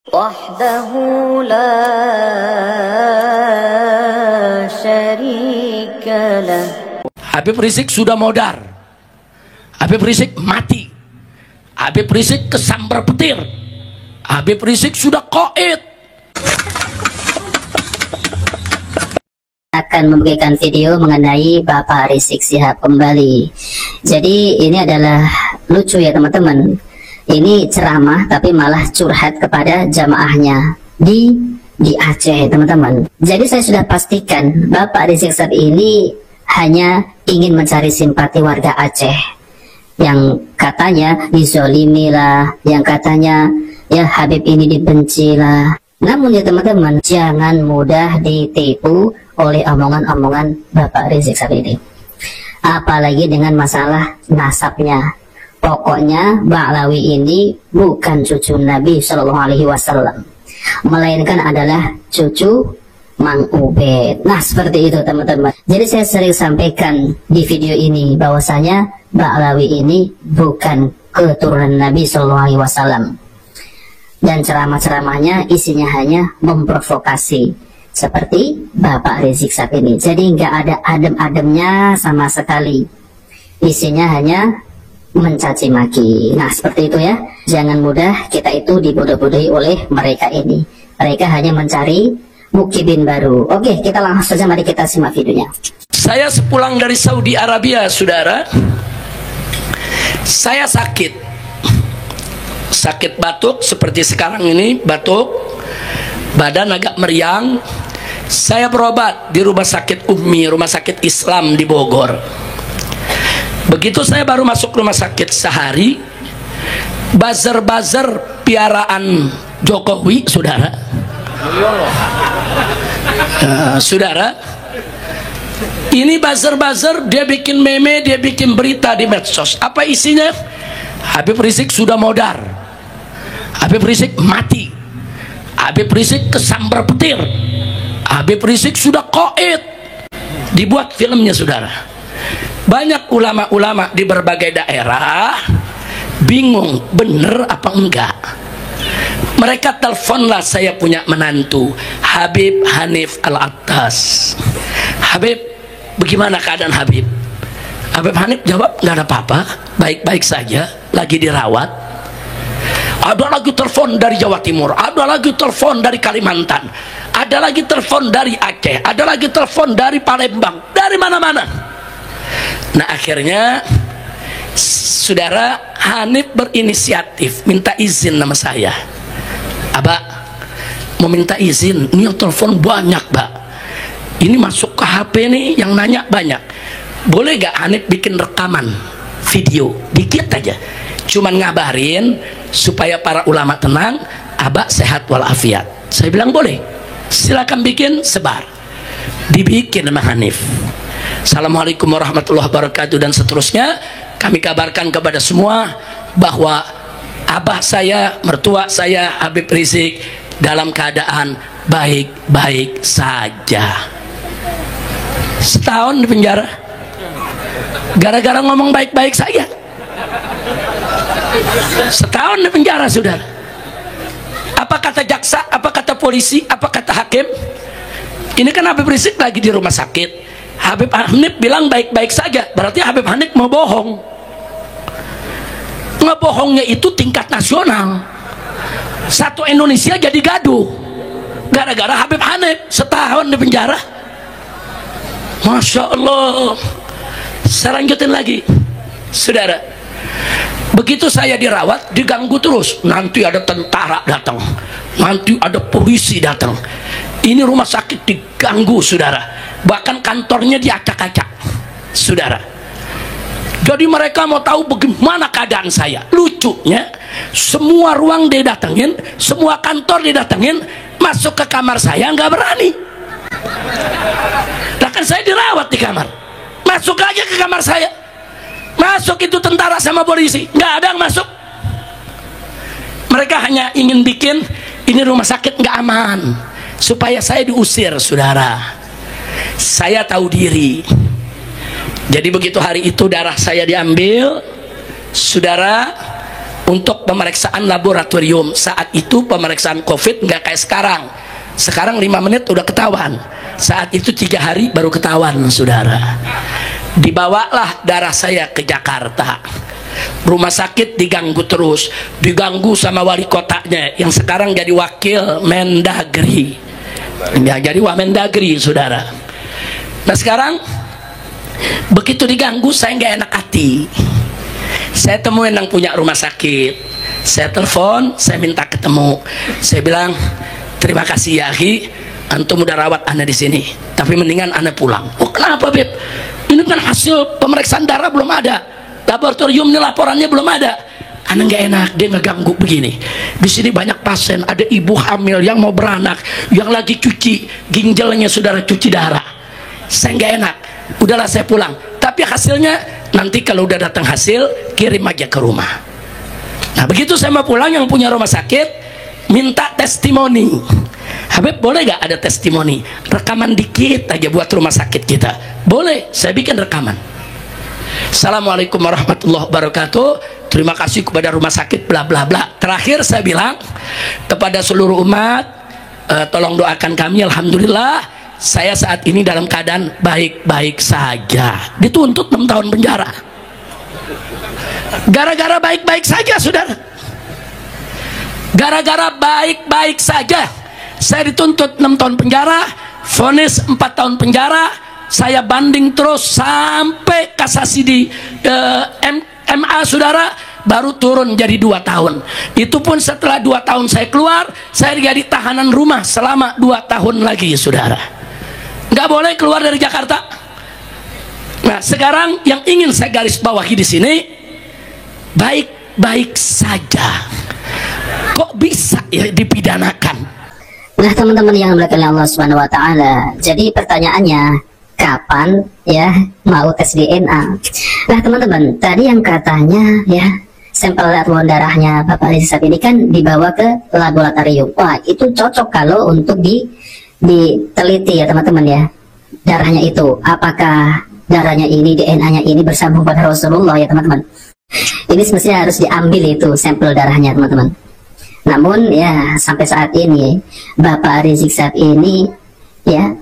وحده لا شريك له. Habib Rizik sudah modar, Habib Rizik mati, Habib Rizik kesambar petir, Habib Rizik sudah qaid. Akan memberikan video mengenai Bapak Rizik Syihab kembali. Jadi ini adalah lucu ya teman-teman. Ini ceramah tapi malah curhat kepada jamaahnya di Aceh teman-teman. Jadi saya sudah pastikan Bapak Rizik Syihab ini hanya ingin mencari simpati warga Aceh yang katanya dizolimi lah, yang katanya ya Habib ini dibenci lah. Namun ya teman-teman, jangan mudah ditipu oleh omongan-omongan Bapak Rizik Syihab ini. Apalagi dengan masalah nasabnya. Pokoknya Ba'lawi ini bukan cucu Nabi Shallallahu Alaihi Wasallam, melainkan adalah cucu Mang Ubed. Nah seperti itu teman-teman. Jadi saya sering sampaikan di video ini bahwasanya Ba'lawi ini bukan keturunan Nabi Shallallahu Alaihi Wasallam. Dan ceramah-ceramahnya isinya hanya memprovokasi seperti Bapak Rizik Syihab ini. Jadi nggak ada adem-ademnya sama sekali. Isinya hanya mencaci maki. Nah seperti itu ya. Jangan mudah kita itu dibodoh-bodohi oleh mereka ini. Mereka hanya mencari mukibin baru. Oke, kita langsung saja, mari kita simak videonya. Saya sepulang dari Saudi Arabia, saudara, saya sakit batuk seperti sekarang ini, batuk, badan agak meriang. Saya berobat di rumah sakit Ummi, rumah sakit Islam di Bogor. Begitu saya baru masuk rumah sakit sehari, buzzer-buzzer piaraan Jokowi, saudara, saudara, ini buzzer-buzzer, dia bikin meme, dia bikin berita di medsos. Apa isinya? Habib Rizik sudah modar, Habib Rizik mati, Habib Rizik kesambar petir, Habib Rizik sudah qaid. Dibuat filmnya, saudara. Banyak ulama-ulama di berbagai daerah bingung bener apa enggak. Mereka teleponlah saya punya menantu Habib Hanif Al-Attas. Habib, bagaimana keadaan Habib? Habib Hanif jawab, nggak ada apa-apa, baik-baik saja, lagi dirawat. Ada lagi telepon dari Jawa Timur, ada lagi telepon dari Kalimantan, ada lagi telepon dari Aceh, ada lagi telepon dari Palembang, dari mana-mana. Nah akhirnya saudara Hanif berinisiatif minta izin nama saya. Abah mau minta izin, ini yang telepon banyak, Mbak, ini masuk ke HP nih yang nanya banyak. Boleh gak Hanif bikin rekaman video dikit aja, cuman ngabarin supaya para ulama tenang, Abah sehat walafiat. Saya bilang boleh, silakan bikin, sebar. Dibikin sama Hanif. Assalamualaikum warahmatullahi wabarakatuh dan seterusnya. Kami kabarkan kepada semua bahwa abah saya, mertua saya Habib Rizik dalam keadaan baik-baik saja. Setahun di penjara gara-gara ngomong baik-baik saja. Setahun di penjara, saudara. Apa kata jaksa, apa kata polisi, apa kata hakim? Ini kan Habib Rizik lagi di rumah sakit. Habib Hanif bilang baik-baik saja, berarti Habib Hanif mau bohong. Ngebohongnya itu tingkat nasional. Satu Indonesia jadi gaduh gara-gara Habib Hanif setahun di penjara. Masya Allah. Saya lanjutin lagi, saudara. Begitu saya dirawat, diganggu terus. Nanti ada tentara datang, nanti ada polisi datang. Ini rumah sakit diganggu, saudara. Bahkan kantornya diacak-acak, saudara. Jadi mereka mau tahu bagaimana keadaan saya. Lucunya, semua ruang didatengin, semua kantor didatengin, masuk ke kamar saya nggak berani. Nah kan saya dirawat di kamar, masuk aja ke kamar saya. Masuk itu tentara sama polisi, nggak ada yang masuk. Mereka hanya ingin bikin ini rumah sakit nggak aman, supaya saya diusir, saudara. Saya tahu diri. Jadi begitu hari itu darah saya diambil, saudara, untuk untuk pemeriksaan laboratorium. Saat itu pemeriksaan COVID nggak kayak sekarang. Sekarang 5 menit udah ketahuan. Saat itu 3 hari baru ketahuan, saudara. Dibawalah darah saya ke Jakarta. Rumah sakit diganggu terus, diganggu sama wali kotanya yang sekarang jadi wakil Mendagri. Ya, jadi Wamendagri, saudara. Nah sekarang begitu diganggu saya nggak enak hati. Saya temuin yang punya rumah sakit, saya telepon, saya minta ketemu. Saya bilang, terima kasih ya Hi, antum udah rawat Anda di sini, tapi mendingan Anda pulang. Oh kenapa Beb? Ini kan hasil pemeriksaan darah belum ada, laboratorium ini laporannya belum ada. Anda nggak enak, dia ngeganggu begini. Di sini banyak pasien, ada ibu hamil yang mau beranak, yang lagi cuci ginjalnya, saudara, cuci darah. Saya nggak enak, udahlah saya pulang. Tapi hasilnya nanti kalau udah datang hasil, kirim aja ke rumah. Nah begitu saya mau pulang, yang punya rumah sakit minta testimoni. Habib boleh gak ada testimoni? Rekaman dikit aja buat rumah sakit kita. Boleh, saya bikin rekaman. Assalamualaikum warahmatullahi wabarakatuh. Terima kasih kepada rumah sakit bla bla bla. Terakhir saya bilang kepada seluruh umat, tolong doakan kami. Alhamdulillah saya saat ini dalam keadaan baik-baik saja. Dituntut 6 tahun penjara gara-gara baik-baik saja, saudara. Gara-gara baik-baik saja saya dituntut 6 tahun penjara, vonis 4 tahun penjara. Saya banding terus sampai kasasi di MA, saudara, baru turun jadi 2 tahun. Itu pun setelah 2 tahun saya keluar, saya jadi tahanan rumah selama 2 tahun lagi, saudara. Nggak boleh keluar dari Jakarta. Nah sekarang yang ingin saya garis bawahi di sini, baik-baik saja kok bisa ya dipidanakan? Nah teman-teman yang dimuliakan Allah Subhanahu Wa Taala, jadi pertanyaannya kapan ya mau tes DNA? Nah teman-teman, tadi yang katanya ya sampel darahnya Bapak Rizik Syihab ini kan dibawa ke laboratorium. Wah itu cocok kalau untuk diteliti ya teman-teman ya, darahnya itu apakah darahnya ini, DNA-nya ini bersambung pada Rasulullah ya teman-teman. Ini semestinya harus diambil itu sampel darahnya teman-teman. Namun ya sampai saat ini Bapak Rizik Syihab ini ya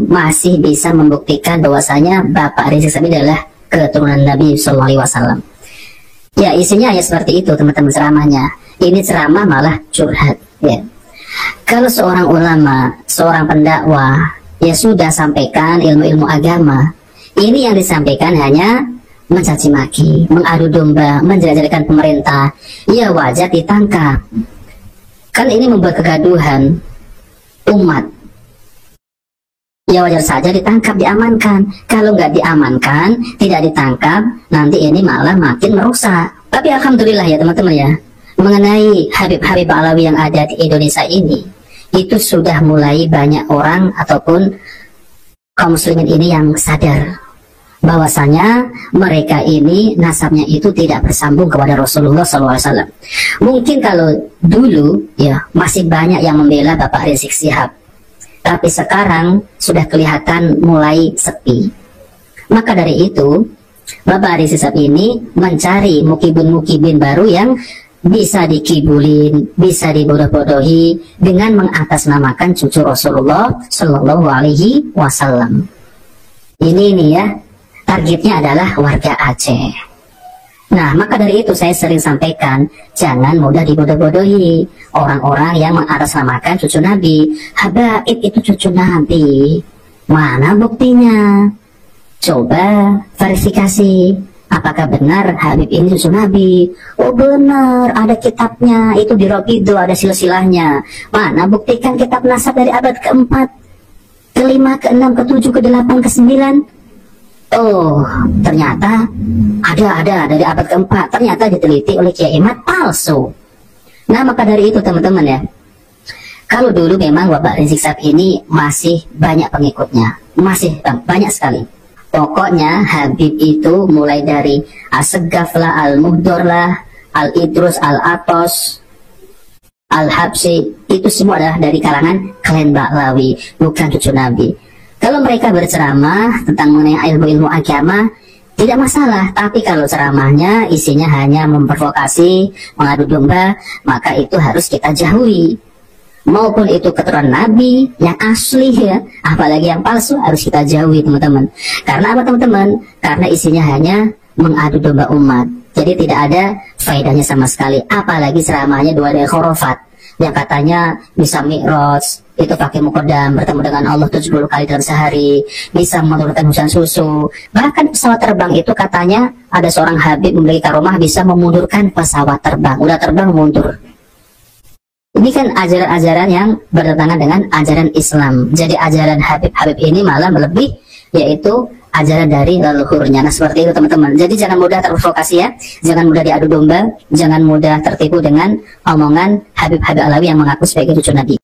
masih bisa membuktikan bahwasanya Bapak Rizik Syihab adalah keturunan Nabi Sallallahu Alaihi Wasallam. Ya isinya ya seperti itu teman-teman ceramahnya. Ini ceramah malah curhat ya. Kalau seorang ulama, seorang pendakwah ya sudah sampaikan ilmu-ilmu agama, ini yang disampaikan hanya mencaci maki, mengadu domba, menjelek-jelekan pemerintah, ya wajar ditangkap. Kan ini membuat kegaduhan umat. Ya wajar saja ditangkap, diamankan. Kalau nggak diamankan, tidak ditangkap, nanti ini malah makin merusak. Tapi alhamdulillah ya teman-teman ya, mengenai Habib-Habib Alawi yang ada di Indonesia ini, itu sudah mulai banyak orang ataupun kaum muslimin ini yang sadar bahwasanya mereka ini nasabnya itu tidak bersambung kepada Rasulullah SAW. Mungkin kalau dulu ya masih banyak yang membela Bapak Rizik Syihab, tapi sekarang sudah kelihatan mulai sepi. Maka dari itu Bapak Rizik Syihab ini mencari mukibin-mukibin baru yang bisa dikibulin, bisa dibodoh-bodohi dengan mengatasnamakan cucu Rasulullah Shallallahu Alaihi Wasallam. Ini nih ya, targetnya adalah warga Aceh. Nah, maka dari itu saya sering sampaikan, jangan mudah dibodoh-bodohi orang-orang yang mengatasnamakan cucu Nabi. Habaib itu cucu Nabi, mana buktinya? Coba verifikasi. Apakah benar Habib ini cucu Nabi? Oh benar, ada kitabnya, itu di Rokido ada silsilahnya. Mana buktikan kitab nasab dari abad keempat, kelima, keenam, ketujuh, kedelapan, kesembilan. Oh ternyata ada dari abad keempat, ternyata diteliti oleh Kiai Imad palsu. Nah maka dari itu teman-teman ya, kalau dulu memang Bapak Rizik Syihab ini masih banyak pengikutnya, masih banyak sekali. Pokoknya Habib itu mulai dari As-Segaf lah, Al-Muhdor lah, Al-Idrus, Al-Atos, Al-Habsyi, itu semua adalah dari kalangan klan Ba'lawi, bukan cucu Nabi. Kalau mereka berceramah tentang mengenai ilmu-ilmu agama, tidak masalah. Tapi kalau ceramahnya isinya hanya memprovokasi, mengadu domba, maka itu harus kita jauhi. Maupun itu keturunan Nabi yang asli ya, apalagi yang palsu, harus kita jauhi teman-teman. Karena apa teman-teman? Karena isinya hanya mengadu domba umat. Jadi tidak ada faedahnya sama sekali. Apalagi ceramahnya dua dari khurafat yang katanya bisa mi'raj, itu pakai mukodam, bertemu dengan Allah 70 kali dalam sehari, bisa menurunkan hujan susu. Bahkan pesawat terbang itu katanya ada seorang habib memiliki karomah bisa memundurkan pesawat terbang. Udah terbang mundur. Ini kan ajaran-ajaran yang bertentangan dengan ajaran Islam. Jadi ajaran Habib-Habib ini malah melebih, yaitu ajaran dari leluhurnya. Nah seperti itu teman-teman. Jadi jangan mudah terprovokasi ya, jangan mudah diadu domba, jangan mudah tertipu dengan omongan Habib-Habib Alawi yang mengaku sebagai cucu Nabi.